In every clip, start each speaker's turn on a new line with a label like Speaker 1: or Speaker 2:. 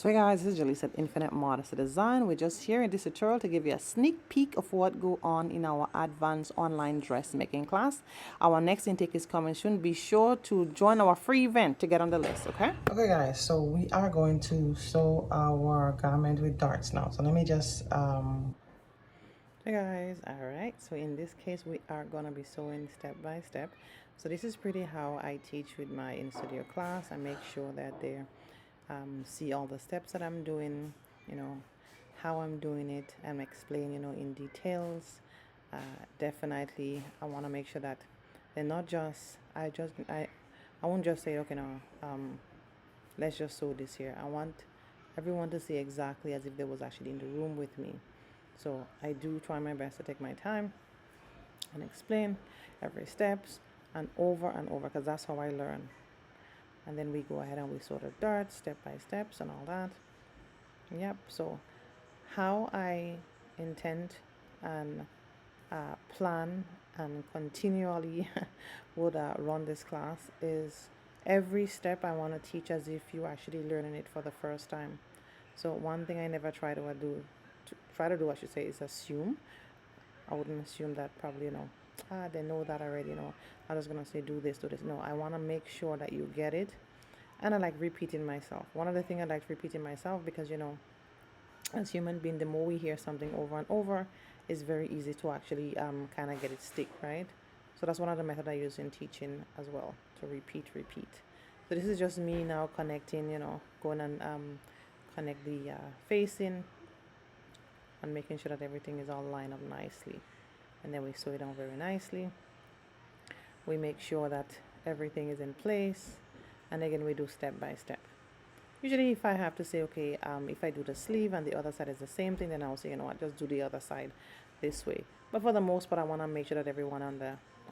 Speaker 1: So hey guys, this is Jalisa at Infinite Modesty Design. We're just here in this tutorial to give you a sneak peek of what go on in our advanced online dressmaking class. Our next intake is coming soon. Be sure to join our free event to get on the list, okay? Okay guys, so we are going to sew our garment with darts now. So let me just Hey guys, alright, so in this case we are gonna be sewing step by step. So this is pretty how I teach with my in-studio class. I make sure that they see all the steps that I'm doing, how I'm doing it, and explain, in details. Definitely I want to make sure that they're not just, I won't just say, okay, no, let's just sew this here. I want everyone to see exactly as if they was actually in the room with me. So I do try my best to take my time and explain every steps and over, because that's how I learn. And then we go ahead and we sew the darts step by steps and all that. Yep. So how I intend and plan and continually would run this class is every step I want to teach as if you actually learning it for the first time. So one thing I never try to do, I should say, is assume. I wouldn't assume that probably, they know that already, I'm just gonna say do this. No, I want to make sure that you get it. And I like repeating myself. One of the things I like repeating myself, because as human being, the more we hear something over and over, it's very easy to actually kind of get it stick, right? So that's one of the methods I use in teaching as well, to repeat. So this is just me now connecting, going and connect the facing and making sure that everything is all lined up nicely. And then we sew it down very nicely. We make sure that everything is in place, and again we do step by step. Usually if I have to say, okay, if I do the sleeve and the other side is the same thing, then I'll say, you know what, just do the other side this way. But for the most part, I want to make sure that everyone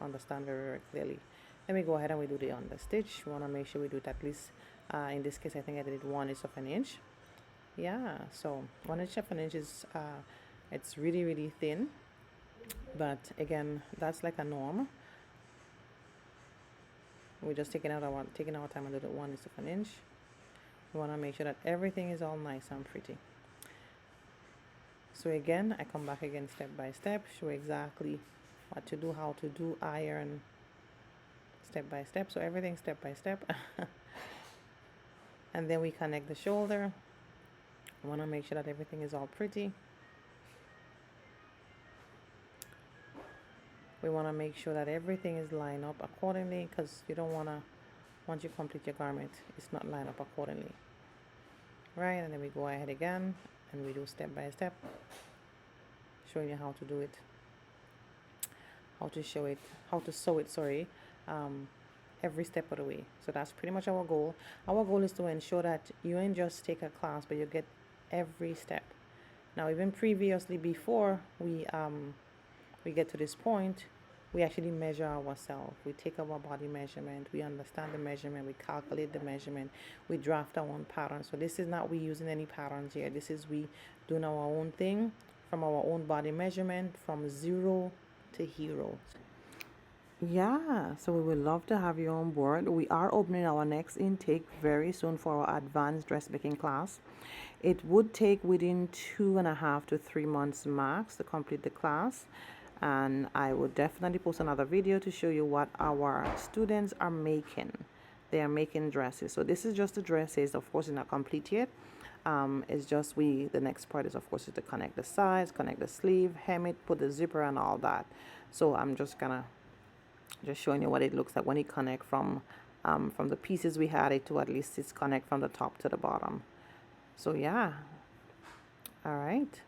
Speaker 1: understand very clearly. Then we go ahead and we do the understitch. We want to make sure we do it at least, in this case I think I did it 1/8 of an inch. Yeah, so 1/8 of an inch is it's really thin, but again that's like a norm. We're just taking our time and do the 1/8 of an inch. We want to make sure that everything is all nice and pretty. So again, I come back again step by step, show exactly what to do, how to do, iron step by step. So everything step by step. And then we connect the shoulder. We want to make sure that everything is all pretty. We want to make sure that everything is lined up accordingly, because you don't want to, once you complete your garment, it's not lined up accordingly. Right, and then we go ahead again and we do step by step, showing you how to do it, how to sew it, every step of the way. So that's pretty much our goal. Our goal is to ensure that you ain't just take a class, but you get every step. Now, even previously, before we get to this point, we actually measure ourselves. We take our body measurement, we understand the measurement, we calculate the measurement, we draft our own pattern. So this is not we using any patterns here. This is we doing our own thing from our own body measurement, from 0 to hero. Yeah, so we would love to have you on board. We are opening our next intake very soon for our advanced dressmaking class. It would take within 2.5 to 3 months max to complete the class. And I will definitely post another video to show you what our students are making. They are making dresses. So this is just the dresses. Of course, it's not complete yet. It's just the next part is, of course, is to connect the sides, connect the sleeve, hem it, put the zipper and all that. So I'm just showing you what it looks like when you connect from the pieces we had it to, at least it's connect from the top to the bottom. So yeah, all right.